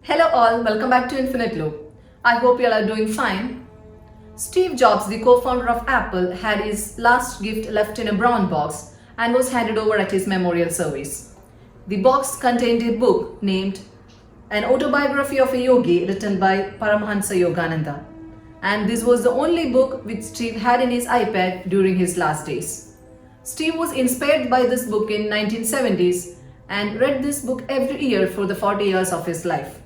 Hello all, welcome back to Infinite Loop. I hope you all are doing fine. Steve Jobs, the co-founder of Apple, had his last gift left in a brown box and was handed over at his memorial service. The box contained a book named An Autobiography of a Yogi written by Paramahansa Yogananda. And this was the only book which Steve had in his iPad during his last days. Steve was inspired by this book in 1970s and read this book every year for the 40 years of his life.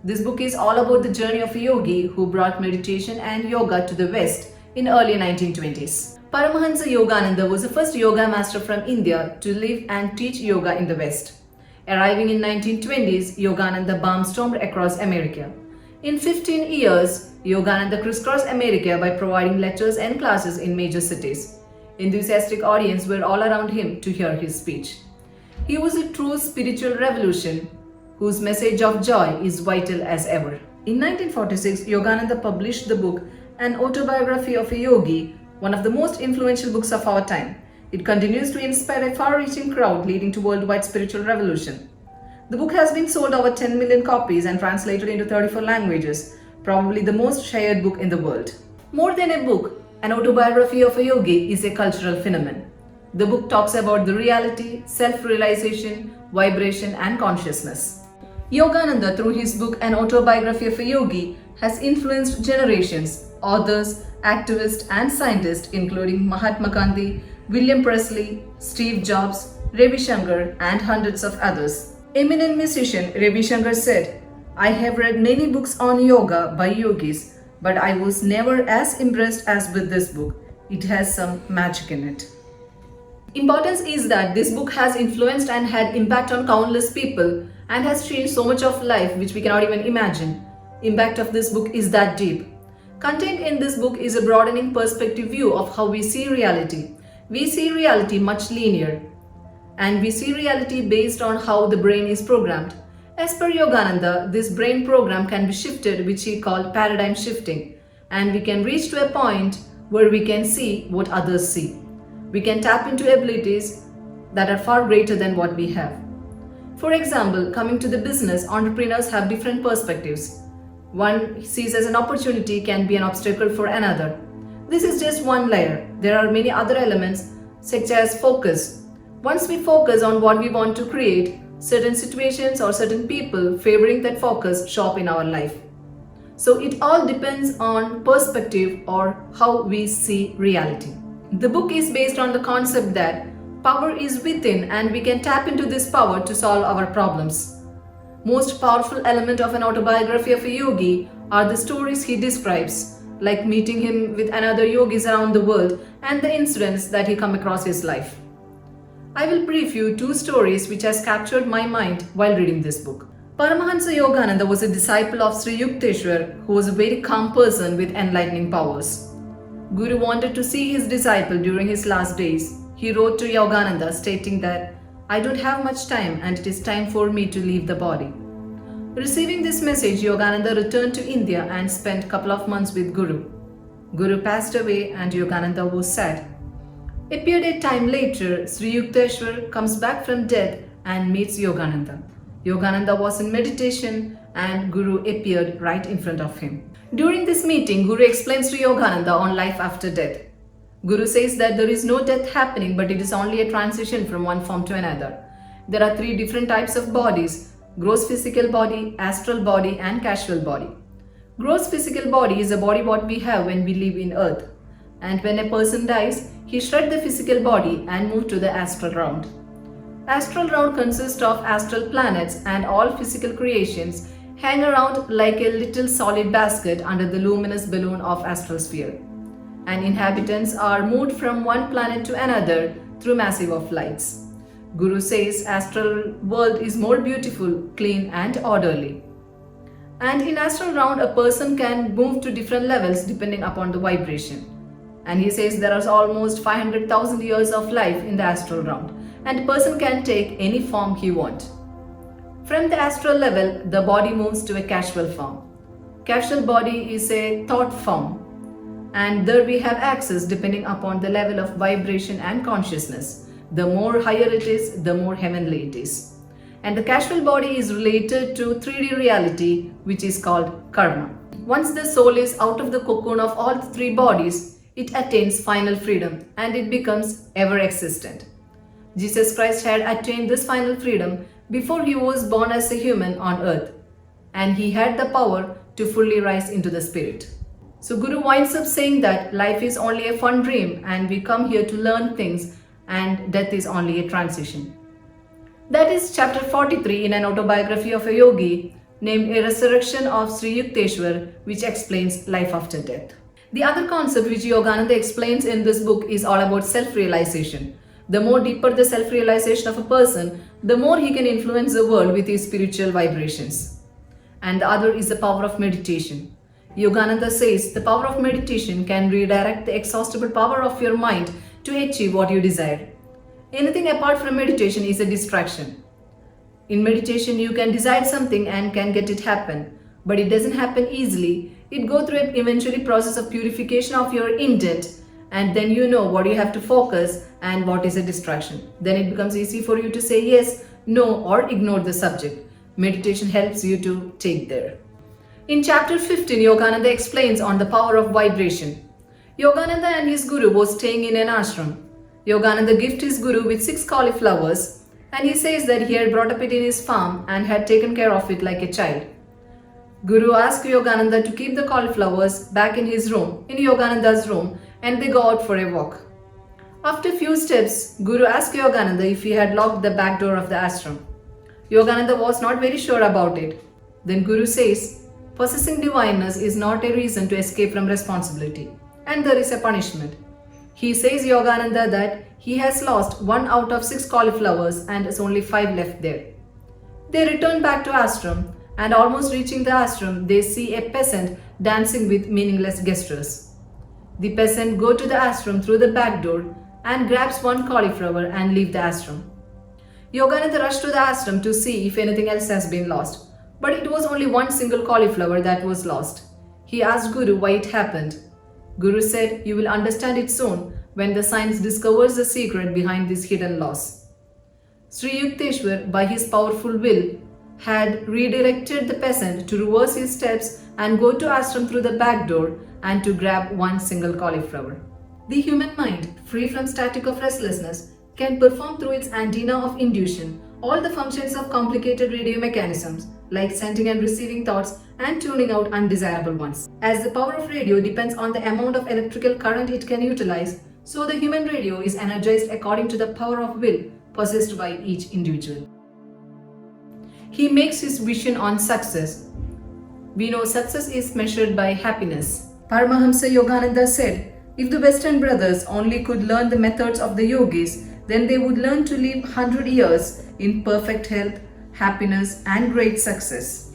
This book is all about the journey of a yogi who brought meditation and yoga to the West in early 1920s. Paramahansa Yogananda was the first yoga master from India to live and teach yoga in the West. Arriving in 1920s, Yogananda barnstormed across America. In 15 years, Yogananda crisscrossed America by providing lectures and classes in major cities. Enthusiastic audiences were all around him to hear his speech. He was a true spiritual revolution whose message of joy is vital as ever. In 1946, Yogananda published the book An Autobiography of a Yogi, one of the most influential books of our time. It continues to inspire a far-reaching crowd leading to worldwide spiritual revolution. The book has been sold over 10 million copies and translated into 34 languages, probably the most shared book in the world. More than a book, An Autobiography of a Yogi is a cultural phenomenon. The book talks about the reality, self-realization, vibration and consciousness. Yogananda, through his book An Autobiography of a Yogi, has influenced generations, authors, activists and scientists including Mahatma Gandhi, William Presley, Steve Jobs, Ravi Shankar and hundreds of others. Eminent musician Ravi Shankar said, "I have read many books on yoga by yogis, but I was never as impressed as with this book. It has some magic in it." Importance is that this book has influenced and had impact on countless people and has changed so much of life which we cannot even imagine. Impact of this book is that deep. Contained in this book is a broadening perspective view of how we see reality. We see reality much linear, and we see reality based on how the brain is programmed. As per Yogananda, this brain program can be shifted, which he called paradigm shifting, and we can reach to a point where we can see what others see. We can tap into abilities that are far greater than what we have. For example, coming to the business, entrepreneurs have different perspectives. One sees as an opportunity can be an obstacle for another. This is just one layer. There are many other elements such as focus. Once we focus on what we want to create, certain situations or certain people favoring that focus show up in our life. So it all depends on perspective or how we see reality. The book is based on the concept that power is within and we can tap into this power to solve our problems. Most powerful element of an autobiography of a yogi are the stories he describes, like meeting him with another yogis around the world and the incidents that he come across his life. I will brief you two stories which has captured my mind while reading this book. Paramahansa Yogananda was a disciple of Sri Yukteswar, who was a very calm person with enlightening powers. Guru wanted to see his disciple during his last days. He wrote to Yogananda stating that, "I don't have much time and it is time for me to leave the body." Receiving this message, Yogananda returned to India and spent a couple of months with Guru. Guru passed away and Yogananda was sad. A period of time later, Sri Yukteswar comes back from death and meets Yogananda. Yogananda was in meditation and Guru appeared right in front of him. During this meeting, Guru explains to Yogananda on life after death. Guru says that there is no death happening, but it is only a transition from one form to another. There are three different types of bodies: gross physical body, astral body and casual body. Gross physical body is the body what we have when we live in earth. And when a person dies, he shreds the physical body and moves to the astral realm. Astral realm consists of astral planets and all physical creations hang around like a little solid basket under the luminous balloon of astral sphere. And inhabitants are moved from one planet to another through massive of lights. Guru says astral world is more beautiful, clean and orderly. And in astral realm, a person can move to different levels depending upon the vibration. And he says there is almost 500,000 years of life in the astral realm, and a person can take any form he wants. From the astral level, the body moves to a casual form. Casual body is a thought form, and there we have access depending upon the level of vibration and consciousness. The more higher it is, the more heavenly it is. and the casual body is related to 3D reality, which is called karma. Once the soul is out of the cocoon of all the three bodies, it attains final freedom and it becomes ever existent. Jesus Christ had attained this final freedom before he was born as a human on earth, and he had the power to fully rise into the spirit. So Guru winds up saying that life is only a fun dream and we come here to learn things and death is only a transition. That is chapter 43 in an autobiography of a yogi named A Resurrection of Sri Yukteswar, which explains life after death. The other concept which Yogananda explains in this book is all about self-realization. The more deeper the self-realization of a person, the more he can influence the world with his spiritual vibrations. And the other is the power of meditation. Yogananda says the power of meditation can redirect the exhaustible power of your mind to achieve what you desire. Anything apart from meditation is a distraction. In meditation, you can desire something and can get it happen, but it doesn't happen easily. It goes through an eventually process of purification of your intent, and then you know what you have to focus and what is a distraction. Then it becomes easy for you to say yes, no, or ignore the subject. Meditation helps you to take there. In chapter 15, Yogananda explains on the power of vibration. Yogananda and his guru was staying in an ashram. Yogananda gifted his guru with 6 cauliflowers, and he says that he had brought up it in his farm and had taken care of it like a child. Guru asked Yogananda to keep the cauliflowers back in his room, in Yogananda's room, and they go out for a walk. After a few steps, Guru asked Yogananda if he had locked the back door of the ashram. Yogananda was not very sure about it. Then Guru says, possessing divineness is not a reason to escape from responsibility, and there is a punishment. He says Yogananda that he has lost 1 out of 6 cauliflowers and has only 5 left there. They return back to ashram, and almost reaching the ashram, they see a peasant dancing with meaningless gestures. The peasant goes to the ashram through the back door and grabs 1 cauliflower and leaves the ashram. Yogananda rushed to the ashram to see if anything else has been lost, but it was only 1 single cauliflower that was lost. He asked Guru why it happened. Guru said, "You will understand it soon when the science discovers the secret behind this hidden loss." Sri Yukteswar, by his powerful will, had redirected the peasant to reverse his steps and go to ashram through the back door and to grab 1 single cauliflower. The human mind, free from static of restlessness, can perform through its antenna of intuition all the functions of complicated radio mechanisms like sending and receiving thoughts and tuning out undesirable ones. As the power of radio depends on the amount of electrical current it can utilize, so the human radio is energized according to the power of will possessed by each individual. He makes his vision on success. We know success is measured by happiness. Paramahamsa Yogananda said, if the Western brothers only could learn the methods of the yogis, then they would learn to live 100 years in perfect health, happiness, and great success.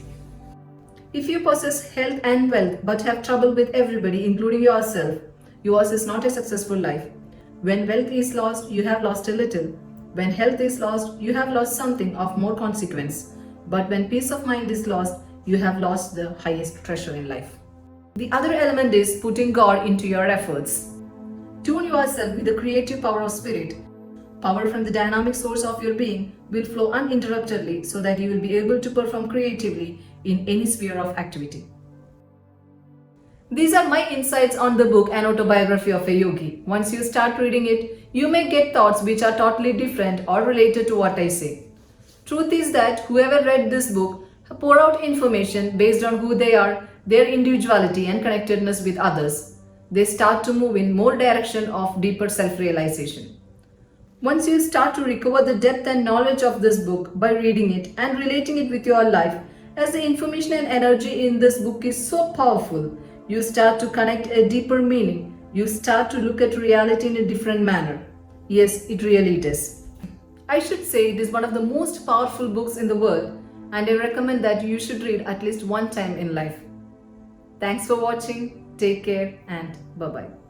If you possess health and wealth but have trouble with everybody, including yourself, yours is not a successful life. When wealth is lost, you have lost a little. When health is lost, you have lost something of more consequence. But when peace of mind is lost, you have lost the highest treasure in life. The other element is putting God into your efforts. Tune yourself with the creative power of spirit. Power from the dynamic source of your being will flow uninterruptedly so that you will be able to perform creatively in any sphere of activity. These are my insights on the book An Autobiography of a Yogi. Once you start reading it, you may get thoughts which are totally different or related to what I say. Truth is that whoever read this book pour out information based on who they are, their individuality and connectedness with others. They start to move in more direction of deeper self-realization. Once you start to recover the depth and knowledge of this book by reading it and relating it with your life, as the information and energy in this book is so powerful, you start to connect a deeper meaning. You start to look at reality in a different manner. Yes, it really does. I should say it is one of the most powerful books in the world, and I recommend that you should read at least one time in life. Thanks for watching. Take care and bye-bye.